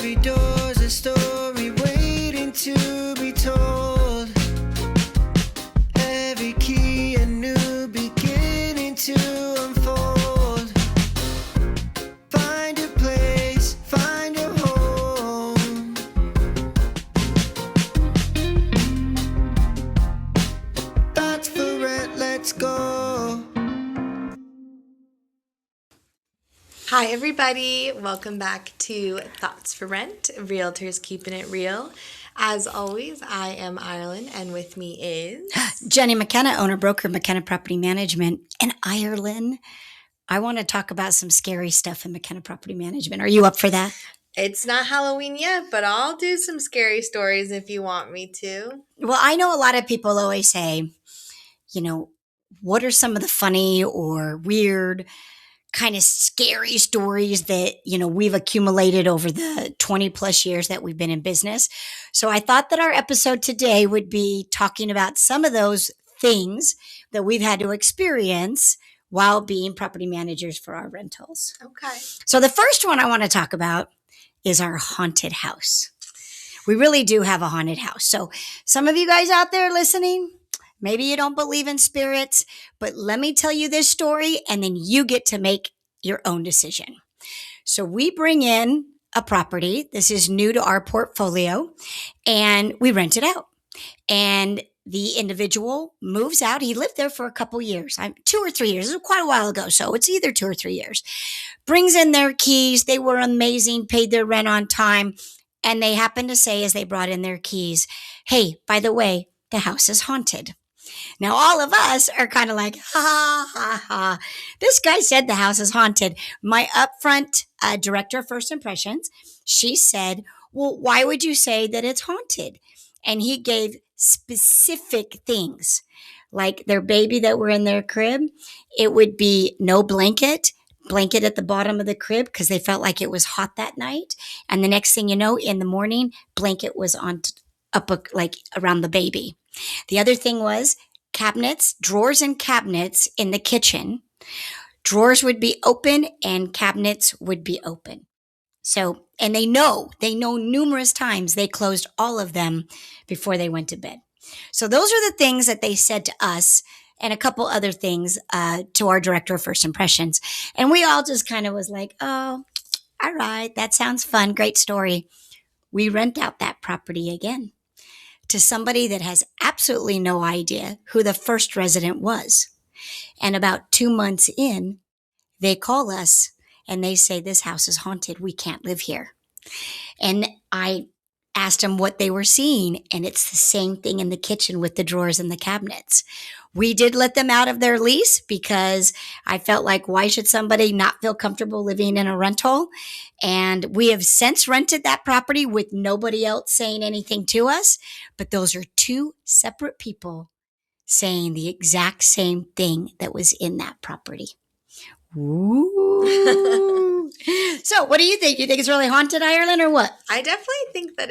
Every door's a story waiting to be told. Every key a new beginning to unfold. Find a place, find a home. Thoughts for rent, let's go. Hi, everybody. Welcome back to Thoughts for Rent, Realtors Keeping It Real. As always, I am Irelynn, and with me is Jenni McKenna, owner broker, McKenna Property Management, and Irelynn. I want to talk about some scary stuff in McKenna Property Management. Are you up for that? It's not Halloween yet, but I'll do some scary stories if you want me to. Well, I know a lot of people always say, what are some of the funny or weird kind of scary stories that, we've accumulated over the 20 plus years that we've been in business. So I thought that our episode today would be talking about some of those things that we've had to experience while being property managers for our rentals. Okay. So the first one I want to talk about is our haunted house. We really do have a haunted house. So some of you guys out there listening, maybe you don't believe in spirits, but let me tell you this story and then you get to make your own decision. So we bring in a property. This is new to our portfolio and we rent it out. And the individual moves out. He lived there for a couple years, 2 or 3 years. It was quite a while ago. So it's either 2 or 3 years. Brings in their keys. They were amazing, paid their rent on time. And they happened to say as they brought in their keys, hey, by the way, the house is haunted. Now, all of us are kind of like, ha, ha, ha. This guy said the house is haunted. My upfront director of First Impressions, she said, well, why would you say that it's haunted? And he gave specific things, like their baby that were in their crib. It would be no blanket at the bottom of the crib because they felt like it was hot that night. And the next thing you know, in the morning, blanket was like around the baby. The other thing was cabinets, drawers and cabinets in the kitchen. Drawers would be open and cabinets would be open. So, and they know numerous times they closed all of them before they went to bed. So those are the things that they said to us and a couple other things to our director of First Impressions. And we all just kind of was like, oh, all right, that sounds fun. Great story. We rent out that property again to somebody that has absolutely no idea who the first resident was. And about 2 months in, they call us and they say, this house is haunted. We can't live here. And I asked them what they were seeing. And it's the same thing in the kitchen with the drawers and the cabinets. We did let them out of their lease because I felt like, why should somebody not feel comfortable living in a rental? And we have since rented that property with nobody else saying anything to us. But those are 2 separate people saying the exact same thing that was in that property. Ooh. So what do you think? You think it's really haunted, Irelynn, or what? I definitely think that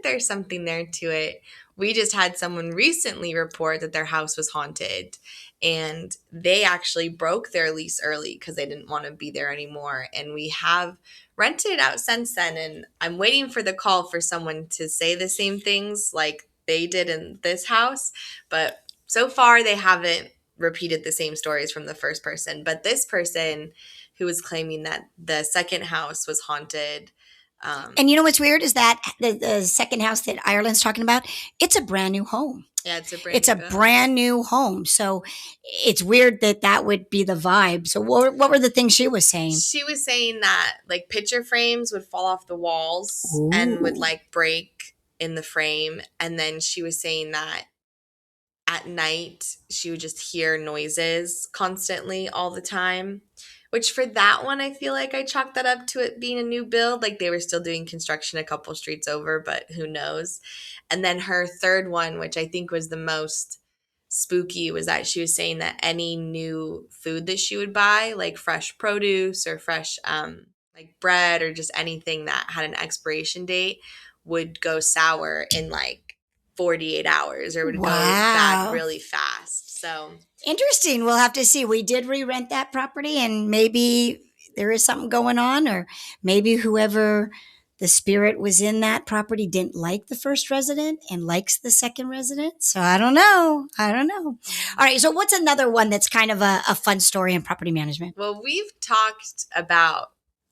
there's something there to it. We just had someone recently report that their house was haunted and they actually broke their lease early because they didn't want to be there anymore. And we have rented it out since then. And I'm waiting for the call for someone to say the same things like they did in this house. But so far they haven't repeated the same stories from the first person. But this person who was claiming that the second house was haunted. And you know what's weird is that the second house that Ireland's talking about, it's a brand new home. Yeah, it's a brand new home. So it's weird that would be the vibe. So what were the things she was saying? She was saying that like picture frames would fall off the walls Ooh. and would like break in the frame. And then she was saying that at night she would just hear noises constantly all the time. Which for that one, I feel like I chalked that up to it being a new build. Like they were still doing construction a couple streets over, but who knows. And then her third one, which I think was the most spooky, was that she was saying that any new food that she would buy, like fresh produce or fresh like bread or just anything that had an expiration date, would go sour in like 48 hours or would go bad really fast. So interesting. We'll have to see. We did re-rent that property and maybe there is something going on, or maybe whoever the spirit was in that property didn't like the first resident and likes the second resident. So I don't know. All right. So what's another one that's kind of a fun story in property management? Well, we've talked about,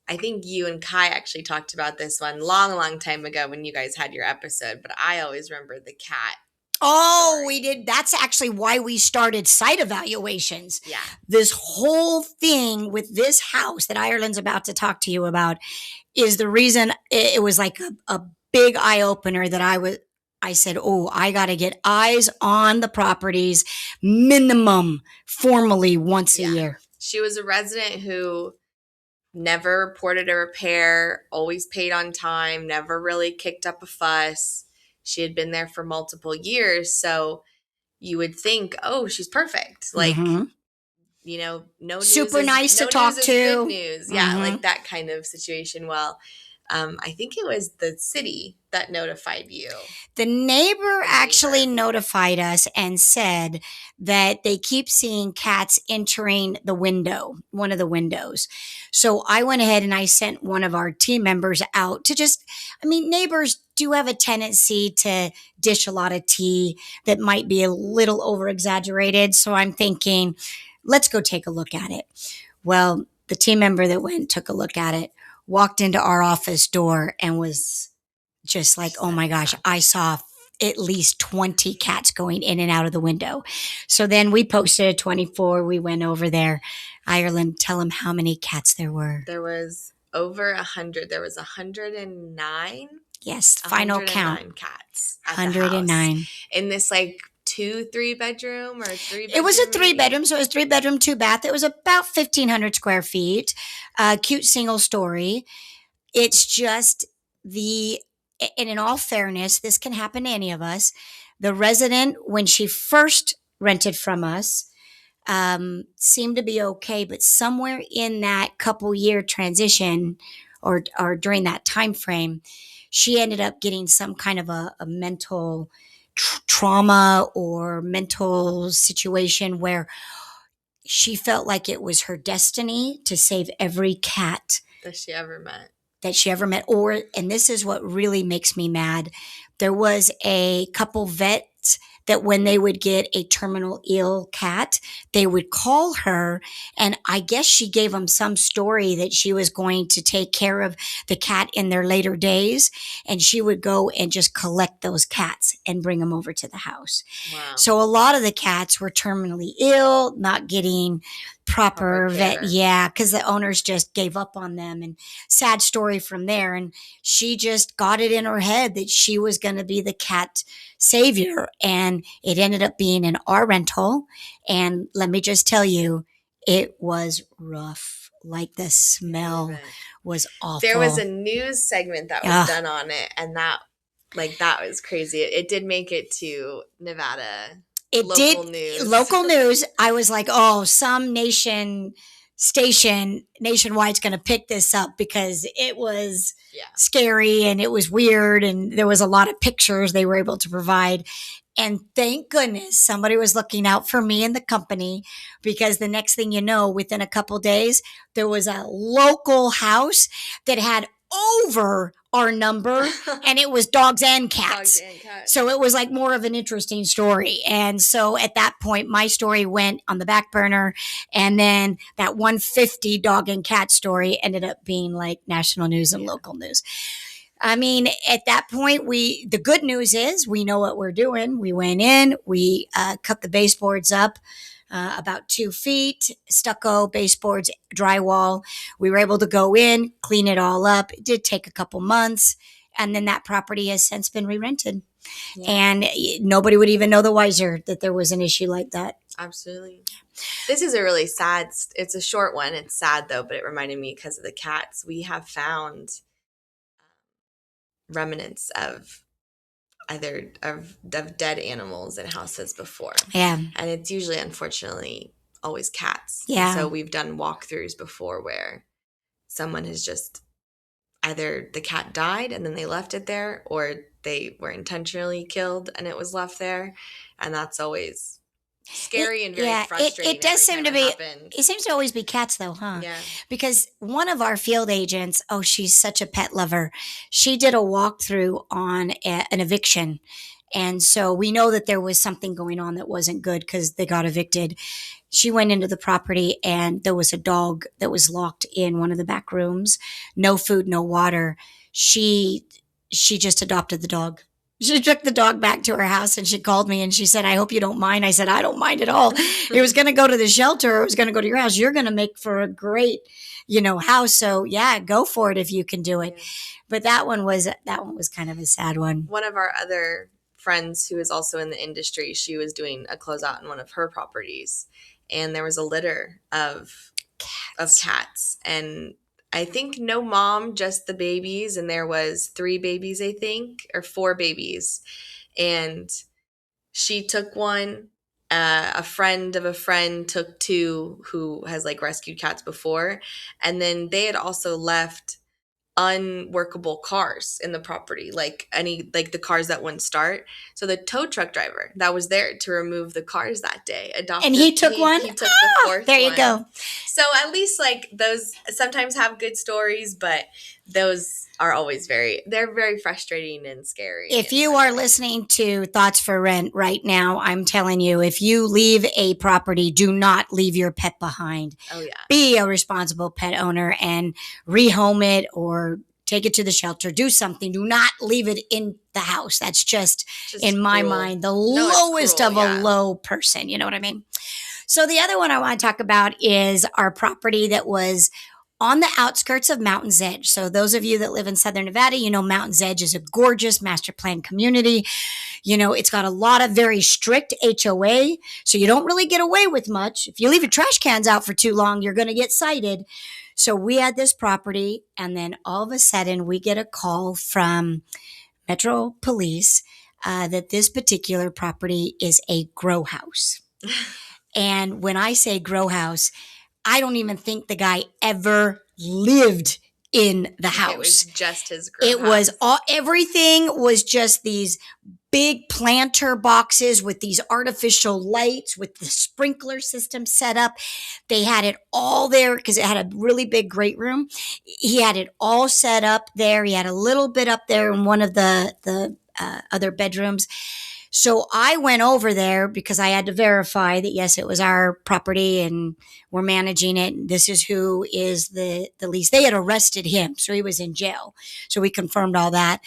I think you and Kai actually talked about this one long time ago when you guys had your episode, but I always remember the cat. Oh, Story. we did. That's actually why we started site evaluations. Yeah. This whole thing with this house that Ireland's about to talk to you about is the reason it was like a big eye opener that I said, oh, I got to get eyes on the properties minimum formally once a year. She was a resident who never reported a repair, always paid on time, never really kicked up a fuss. She had been there for multiple years. So you would think, oh, she's perfect. Like, Mhm. you know, no news Super is, nice no to talk news is to. good news. Yeah, Mhm. like that kind of situation. Well, I think it was the city that notified you. The neighbor actually notified us and said that they keep seeing cats entering the window, one of the windows. So I went ahead and I sent one of our team members out to just, I mean, neighbors do have a tendency to dish a lot of tea that might be a little over exaggerated. So I'm thinking, let's go take a look at it. Well, the team member that went took a look at it, walked into our office door and was just like, oh my gosh, I saw at least 20 cats going in and out of the window. So then we posted a 24. We went over there. Ireland, tell them how many cats there were. There was over 100. There was 109. Yes, final count. 109 cats at 109. the house. In this like 2-3 bedroom or 3 bedroom? It was a 3-bedroom, so it was 3-bedroom, 2-bath. It was about 1,500 square feet. Cute single story. It's just and in all fairness, this can happen to any of us. The resident, when she first rented from us, seemed to be okay, but somewhere in that couple year transition or during that time frame, she ended up getting some kind of a mental trauma or mental situation where she felt like it was her destiny to save every cat that she ever met. Or, and this is what really makes me mad, there was a couple vets that when they would get a terminal ill cat, they would call her, and I guess she gave them some story that she was going to take care of the cat in their later days, and she would go and just collect those cats and bring them over to the house. Wow. So a lot of the cats were terminally ill, not getting proper vet. Yeah, because the owners just gave up on them, and sad story from there. And she just got it in her head that she was going to be the cat savior, and it ended up being in our rental. And let me just tell you, it was rough. Like the smell was awful. There was a news segment that was done on it, and that was crazy. It did make it to Nevada. Local news. I was like, oh, some station nationwide's going to pick this up because it was scary and it was weird, and there was a lot of pictures they were able to provide. And thank goodness somebody was looking out for me and the company, because the next thing you know, within a couple days, there was a local house that had over our number, and it was dogs and cats. So it was like more of an interesting story. And so at that point, my story went on the back burner, and then that 150 dog and cat story ended up being like national news and local news. I mean, at that point, the good news is we know what we're doing. We went in, we cut the baseboards up about 2 feet, stucco, baseboards, drywall. We were able to go in, clean it all up. It did take a couple months. And then that property has since been re-rented. Yeah. And nobody would even know the wiser that there was an issue like that. Absolutely. This is a really sad, it's a short one. It's sad though, but it reminded me because of the cats. We have found remnants of either of dead animals in houses before. Yeah. And it's usually, unfortunately, always cats. Yeah. And so we've done walkthroughs before where someone has just either the cat died and then they left it there, or they were intentionally killed and it was left there. And that's always scary and very Yeah, frustrating. it does seem to be. Happened. It seems to always be cats, though, huh? Yeah. Because one of our field agents, oh, she's such a pet lover. She did a walkthrough on an eviction. And so we know that there was something going on that wasn't good because they got evicted. She went into the property and there was a dog that was locked in one of the back rooms. No food, no water. She just adopted the dog. She took the dog back to her house and she called me and she said, I hope you don't mind. I said, I don't mind at all. It was going to go to the shelter or it was going to go to your house. You're going to make for a great, house. So yeah, go for it if you can do it. Yeah. But that one was kind of a sad one. One of our other friends who is also in the industry, she was doing a closeout in one of her properties and there was a litter of cats. And I think no mom, just the babies. And there was 3 babies, I think, or 4 babies. And she took one. A friend of a friend took 2 who has like rescued cats before. And then they had also left unworkable cars in the property, like the cars that wouldn't start. So the tow truck driver that was there to remove the cars that day adopted. And he took one? He took the 4th there you one. go. So at least like those sometimes have good stories, but those are always they're very frustrating and scary. If you are listening to Thoughts for Rent right now, I'm telling you, if you leave a property, do not leave your pet behind. Oh yeah. Be a responsible pet owner and rehome it or take it to the shelter. Do something. Do not leave it in the house. That's just in my mind, the lowest of a low person. You know what I mean? So the other one I want to talk about is our property that was on the outskirts of Mountain's Edge. So those of you that live in Southern Nevada, Mountain's Edge is a gorgeous master plan community. It's got a lot of very strict HOA, so you don't really get away with much. If you leave your trash cans out for too long, you're going to get cited. So we had this property, and then all of a sudden we get a call from Metro Police that this particular property is a grow house. And when I say grow house, I don't even think the guy ever lived in the house. It was just his grow It house. was everything was just these big planter boxes with these artificial lights with the sprinkler system set up. They had it all there because it had a really big great room. He had it all set up there. He had a little bit up there in one of the other bedrooms. So I went over there because I had to verify that, yes, it was our property and we're managing it. This is who is the lease. They had arrested him, so he was in jail. So we confirmed all that.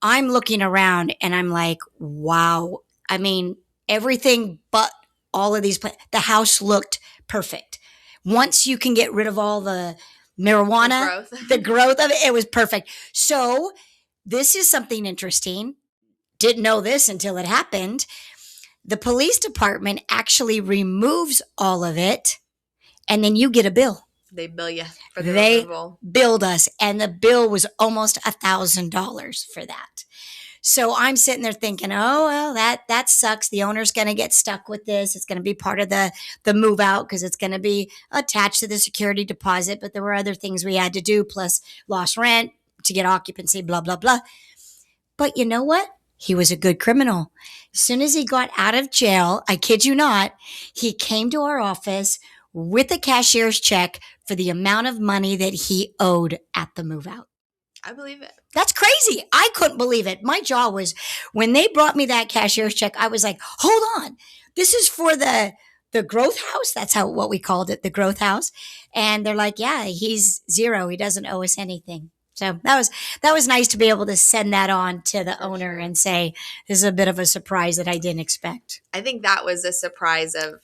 I'm looking around and I'm like, wow. I mean, everything but all of these. The house looked perfect. Once you can get rid of all the marijuana, the growth of it, it was perfect. So this is something interesting. Didn't know this until it happened. The police department actually removes all of it, and then you get a bill. They bill you for the removal. They billed us, and the bill was almost $1,000 for that. So I'm sitting there thinking, oh, well, that sucks. The owner's going to get stuck with this. It's going to be part of the move out because it's going to be attached to the security deposit. But there were other things we had to do, plus lost rent to get occupancy, blah, blah, blah. But you know what? He was a good criminal. As soon as he got out of jail, I kid you not, he came to our office with a cashier's check for the amount of money that he owed at the move out. I believe it. That's crazy. I couldn't believe it. My jaw was, when they brought me that cashier's check, I was like, hold on. This is for the growth house. That's what we called it, the growth house. And they're like, yeah, he's zero. He doesn't owe us anything. So that was nice to be able to send that on to the owner and say, this is a bit of a surprise that I didn't expect. I think that was a surprise of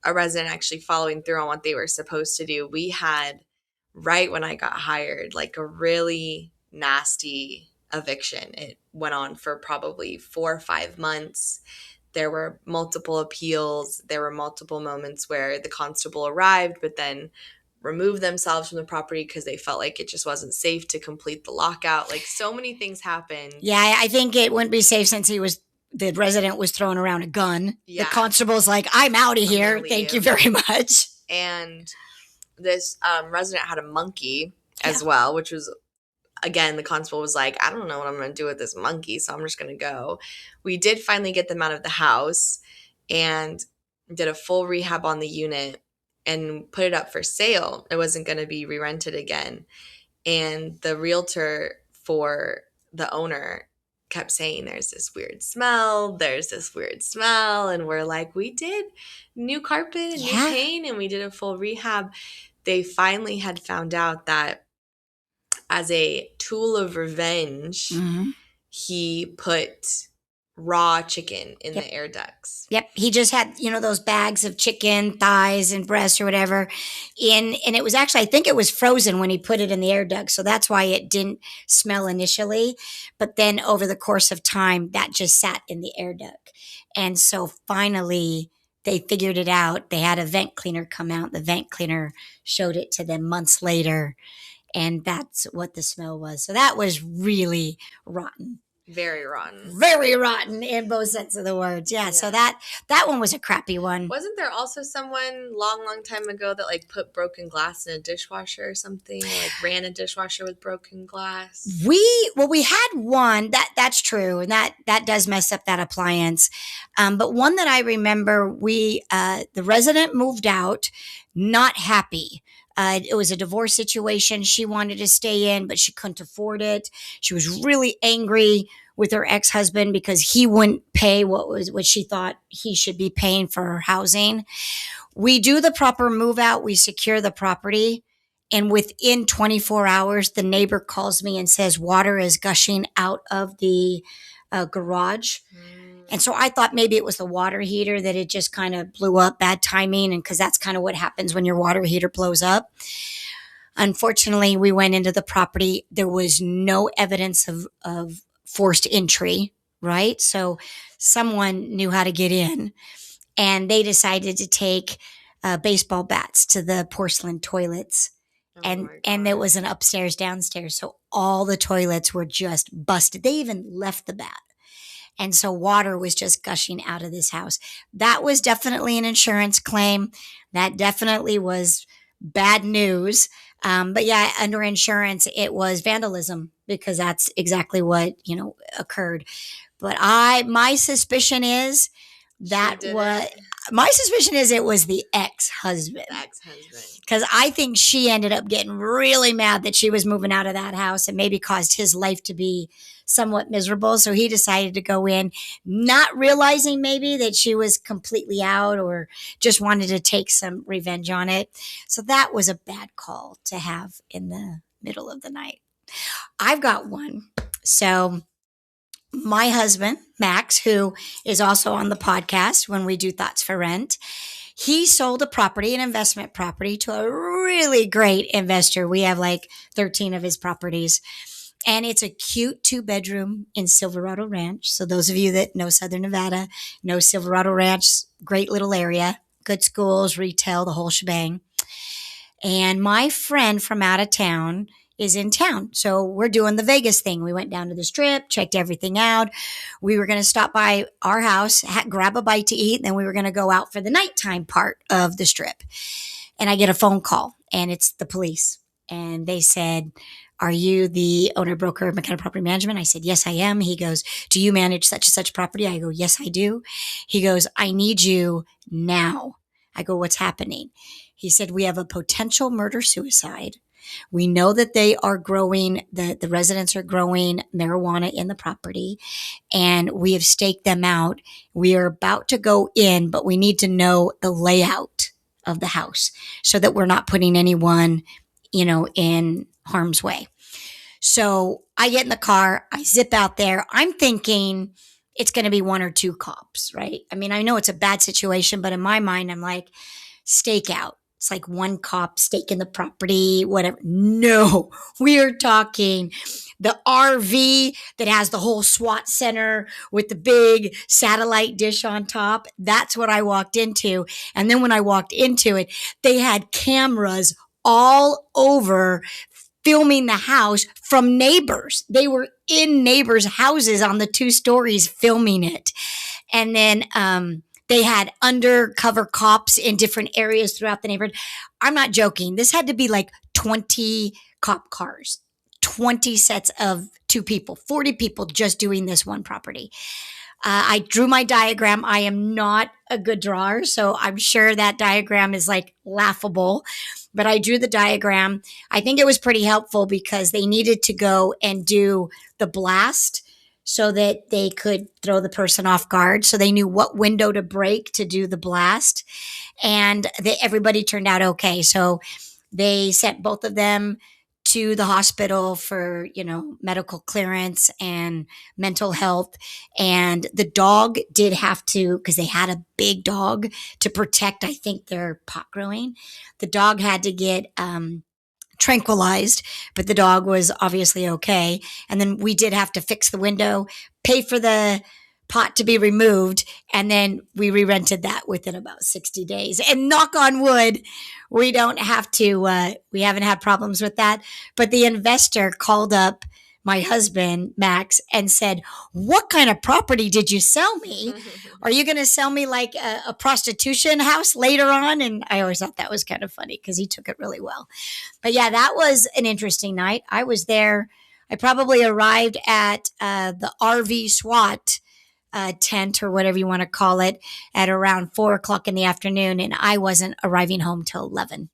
a resident actually following through on what they were supposed to do. We had, right when I got hired, like a really nasty eviction. It went on for probably 4 or 5 months. There were multiple appeals. There were multiple moments where the constable arrived, but then removed themselves from the property because they felt like it just wasn't safe to complete the lockout. Like, so many things happened. Yeah, I think it wouldn't be safe since the resident was throwing around a gun. Yeah. The constable's like, I'm out of here. Thank you very much. And this resident had a monkey as well, which was, again, the constable was like, I don't know what I'm going to do with this monkey, so I'm just going to go. We did finally get them out of the house, and did a full rehab on the unit and put it up for sale. It wasn't going to be re-rented again. And the realtor for the owner kept saying, there's this weird smell. And we're like, we did new carpet and new paint and we did a full rehab. They finally had found out that as a tool of revenge, he put raw chicken in the air ducts. Yep. He just had, those bags of chicken, thighs and breasts or whatever and it was actually, I think it was frozen when he put it in the air duct. So that's why it didn't smell initially. But then over the course of time, that just sat in the air duct. And so finally they figured it out. They had a vent cleaner come out. The vent cleaner showed it to them months later. And that's what the smell was. So that was really rotten. Very rotten. Very rotten in both sense of the words. Yeah. So that one was a crappy one. Wasn't there also someone long time ago that like put broken glass in a dishwasher or something? Or, like ran a dishwasher with broken glass? We had one that's true. And that does mess up that appliance. But one that I remember, the resident moved out, not happy. It was a divorce situation. She wanted to stay in, but she couldn't afford it. She was really angry with her ex-husband because he wouldn't pay what she thought he should be paying for her housing. We do the proper move out. We secure the property. And within 24 hours, the neighbor calls me and says water is gushing out of the garage. And so I thought maybe it was the water heater that it just kind of blew up, bad timing. And because that's kind of what happens when your water heater blows up. Unfortunately, we went into the property. There was no evidence of forced entry, right? So someone knew how to get in and they decided to take baseball bats to the porcelain toilets. And there was an upstairs, downstairs. So all the toilets were just busted. They even left the bat. And so water was just gushing out of this house. That was definitely an insurance claim. That definitely was bad news. But yeah, under insurance, it was vandalism because that's exactly what, occurred. But my suspicion is it was the ex-husband. Because I think she ended up getting really mad that she was moving out of that house and maybe caused his life to be somewhat miserable. So he decided to go in, not realizing maybe that she was completely out or just wanted to take some revenge on it. So that was a bad call to have in the middle of the night. I've got one. So my husband, Max, who is also on the podcast when we do Thoughts for Rent, he sold a property, an investment property, to a really great investor. We have like 13 of his properties. And it's a cute 2-bedroom in Silverado Ranch. So those of you that know Southern Nevada know Silverado Ranch, great little area, good schools, retail, the whole shebang. And my friend from out of town is in town. So we're doing the Vegas thing. We went down to the Strip, checked everything out. We were going to stop by our house, grab a bite to eat, and then we were going to go out for the nighttime part of the Strip. And I get a phone call, and it's the police. And they said, "Are you the owner, broker, McKenna Property Management?" I said, "Yes, I am." He goes, "Do you manage such and such property?" I go, "Yes, I do." He goes, "I need you now." I go, "What's happening?" He said, "We have a potential murder-suicide. We know that they are growing, the residents are growing marijuana in the property, and we have staked them out. We are about to go in, but we need to know the layout of the house so that we're not putting anyone, in harm's way." So I get in the car, I zip out there. I'm thinking it's going to be 1 or 2 cops, right? I mean, I know it's a bad situation, but in my mind, I'm like, stakeout. It's like 1 cop staking the property, whatever. No, we are talking the RV that has the whole SWAT center with the big satellite dish on top. That's what I walked into. And then when I walked into it, they had cameras all over filming the house from neighbors. They were in neighbors' houses on the 2 stories filming it. And then, they had undercover cops in different areas throughout the neighborhood. I'm not joking. This had to be like 20 cop cars, 20 sets of 2 people, 40 people just doing this one property. I drew my diagram. I am not a good drawer, so I'm sure that diagram is like laughable. But I drew the diagram. I think it was pretty helpful because they needed to go and do the blast so that they could throw the person off guard. So they knew what window to break to do the blast. And everybody turned out okay. So they sent both of them to the hospital for, medical clearance and mental health. And the dog did have to, because they had a big dog to protect, I think, their pot growing. The dog had to get tranquilized, but the dog was obviously okay. And then we did have to fix the window, pay for the pot to be removed, and then we re-rented that within about 60 days. And knock on wood, we don't have to, we haven't had problems with that. But the investor called up my husband, Max, and said, "What kind of property did you sell me? Are you going to sell me like a prostitution house later on?" And I always thought that was kind of funny because he took it really well. But yeah, that was an interesting night. I was there. I probably arrived at the RV SWAT tent or whatever you want to call it at around 4 o'clock in the afternoon. And I wasn't arriving home till 11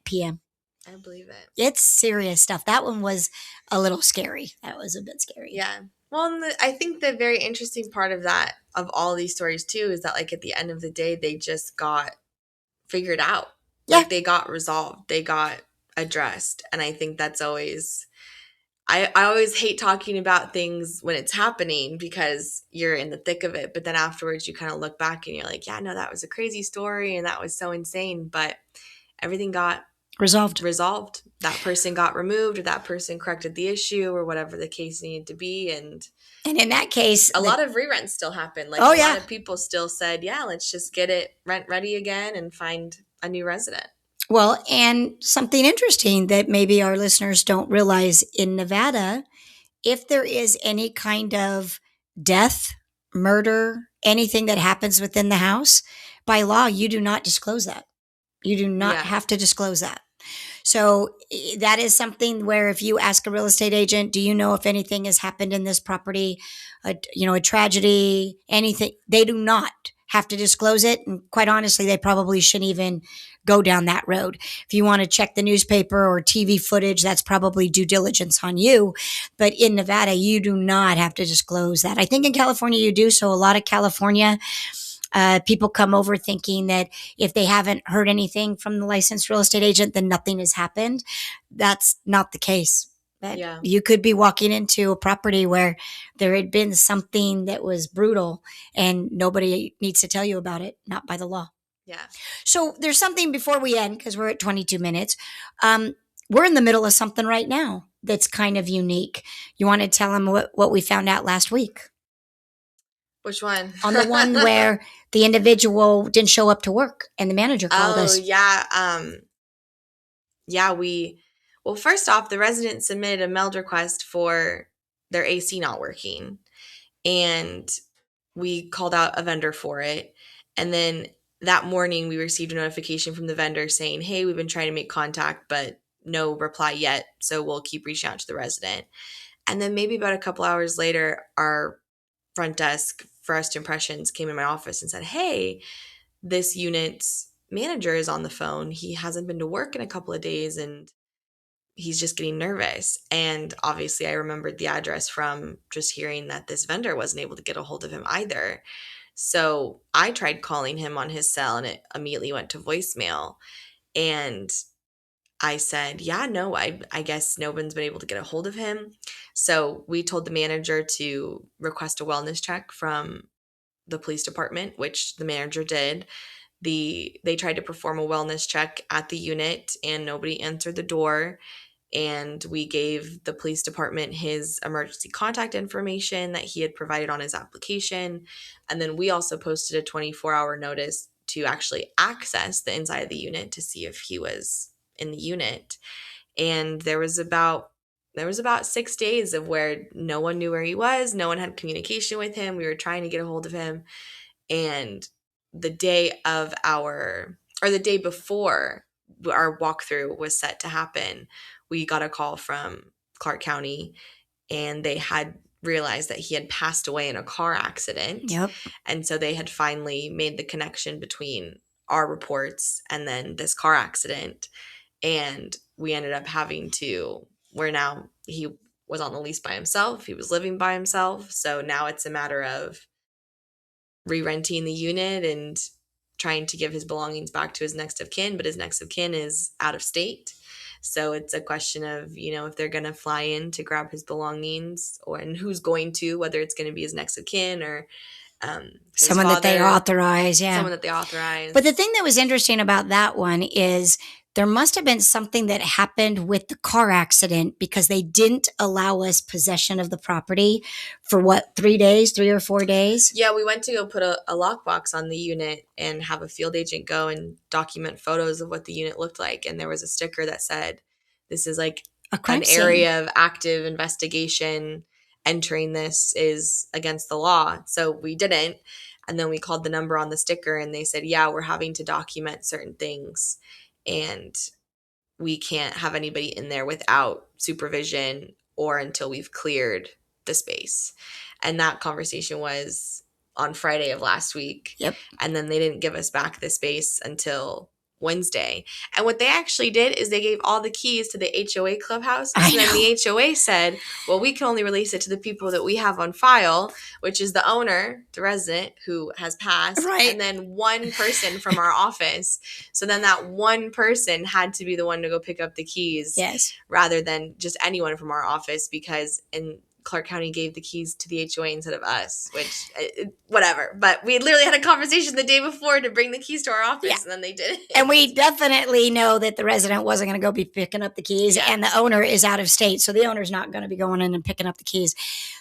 p.m. I believe it. It's serious stuff. That one was a little scary. That was a bit scary. Yeah. Well, and I think the very interesting part of that, of all these stories too, is that like at the end of the day, they just got figured out. Yeah. Like they got resolved. They got addressed. And I think that's always, I always hate talking about things when it's happening because you're in the thick of it. But then afterwards you kind of look back and you're like, yeah, no, that was a crazy story and that was so insane. But everything got resolved. That person got removed or that person corrected the issue or whatever the case needed to be. And in that case, a lot of re-rents still happened. Like a lot of people still said, yeah, let's just get it rent ready again and find a new resident. Well, and something interesting that maybe our listeners don't realize in Nevada, if there is any kind of death, murder, anything that happens within the house, by law, you do not disclose that. You do not have to disclose that. So that is something where if you ask a real estate agent, do you know if anything has happened in this property, a tragedy, anything, they do not have to disclose it. And quite honestly, they probably shouldn't even go down that road. If you want to check the newspaper or TV footage, that's probably due diligence on you. But in Nevada, you do not have to disclose that. I think in California you do. So a lot of California people come over thinking that if they haven't heard anything from the licensed real estate agent, then nothing has happened. That's not the case. You could be walking into a property where there had been something that was brutal and nobody needs to tell you about it, not by the law. Yeah. So there's something before we end, because we're at 22 minutes. We're in the middle of something right now that's kind of unique. You want to tell them what we found out last week? Which one? On the one where the individual didn't show up to work and the manager called us. Oh, yeah. Well, first off, the resident submitted a meld request for their AC not working. And we called out a vendor for it. And then that morning we received a notification from the vendor saying, hey, we've been trying to make contact, but no reply yet. So we'll keep reaching out to the resident. And then maybe about a couple hours later, our front desk First Impressions came in my office and said, hey, this unit's manager is on the phone. He hasn't been to work in a couple of days and he's just getting nervous. And obviously I remembered the address from just hearing that this vendor wasn't able to get a hold of him either. So I tried calling him on his cell and it immediately went to voicemail. And I said, yeah, no, I guess no one's been able to get a hold of him. So we told the manager to request a wellness check from the police department, which the manager did. They tried to perform a wellness check at the unit and nobody answered the door. And we gave the police department his emergency contact information that he had provided on his application. And then we also posted a 24-hour notice to actually access the inside of the unit to see if he was in the unit. And there was about 6 days of where no one knew where he was. No one had communication with him. We were trying to get a hold of him. And the day before our walkthrough was set to happen, we got a call from Clark County and they had realized that he had passed away in a car accident. Yep. And so they had finally made the connection between our reports and then this car accident. And we ended up having to, where now he was on the lease by himself. He was living by himself. So now it's a matter of re-renting the unit and trying to give his belongings back to his next of kin. But his next of kin is out of state. So it's a question of, if they're going to fly in to grab his belongings, and who's going to, whether it's going to be his next of kin or someone that they authorize. Yeah. Someone that they authorize. But the thing that was interesting about that one is there must have been something that happened with the car accident because they didn't allow us possession of the property for 3 or 4 days? Yeah, we went to go put a lockbox on the unit and have a field agent go and document photos of what the unit looked like. And there was a sticker that said, this is like an area of active investigation. Entering this is against the law. So we didn't. And then we called the number on the sticker and they said, yeah, we're having to document certain things. And we can't have anybody in there without supervision or until we've cleared the space. And that conversation was on Friday of last week. Yep. And then they didn't give us back the space until Wednesday. And what they actually did is they gave all the keys to the HOA clubhouse. And then the HOA said, well, we can only release it to the people that we have on file, which is the owner, the resident who has passed, right, and then one person from our office. So then that one person had to be the one to go pick up the keys, yes, rather than just anyone from our office, because Clark County gave the keys to the HOA instead of us, which, whatever. But we literally had a conversation the day before to bring the keys to our office, and then they did it. And we definitely know that the resident wasn't going to go be picking up the keys, and the owner is out of state, so the owner's not going to be going in and picking up the keys.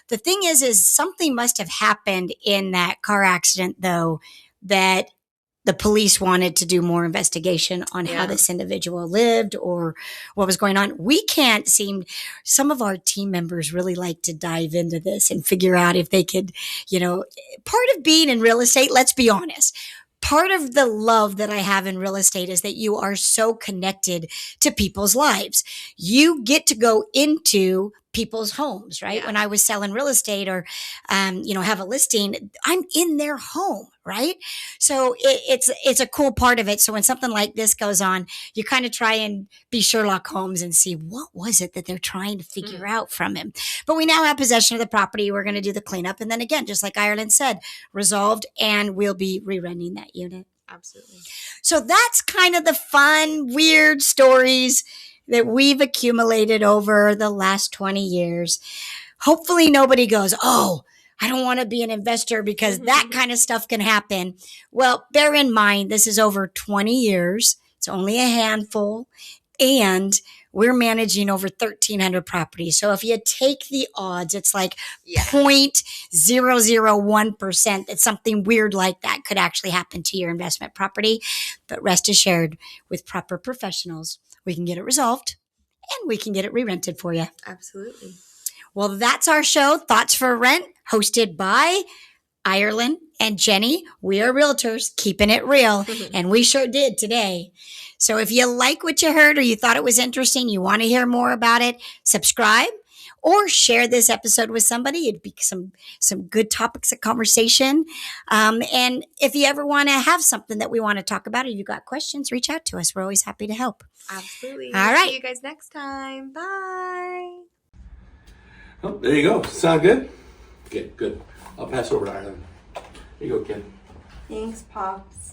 The thing is something must have happened in that car accident, though, that the police wanted to do more investigation on how this individual lived or what was going on. We can't some of our team members really like to dive into this and figure out if they could, part of being in real estate, let's be honest, part of the love that I have in real estate is that you are so connected to people's lives. You get to go into people's homes, right? Yeah. When I was selling real estate or, have a listing, I'm in their home, right? So it's a cool part of it. So when something like this goes on, you kind of try and be Sherlock Holmes and see what was it that they're trying to figure out from him. But we now have possession of the property. We're going to do the cleanup. And then again, just like Irelynn said, resolved, and we'll be re-renting that unit. Absolutely. So that's kind of the fun, weird stories that we've accumulated over the last 20 years. Hopefully nobody goes, oh, I don't want to be an investor because that kind of stuff can happen. Well, bear in mind, this is over 20 years. It's only a handful. And we're managing over 1,300 properties. So if you take the odds, it's like 0.001% that something weird like that could actually happen to your investment property. But rest assured, with proper professionals, we can get it resolved and we can get it re-rented for you. Absolutely. Well, that's our show, Thoughts for Rent, hosted by Irelynn and Jenni. We are realtors, keeping it real, and we sure did today. So if you like what you heard or you thought it was interesting, you want to hear more about it, subscribe or share this episode with somebody. It'd be some good topics of conversation. And if you ever want to have something that we want to talk about or you got questions, reach out to us. We're always happy to help. Absolutely. All right. See you guys next time. Bye. Oh, there you go. Sound good? Okay, good. I'll pass over to Irelynn. Here you go, kid. Thanks, Pops.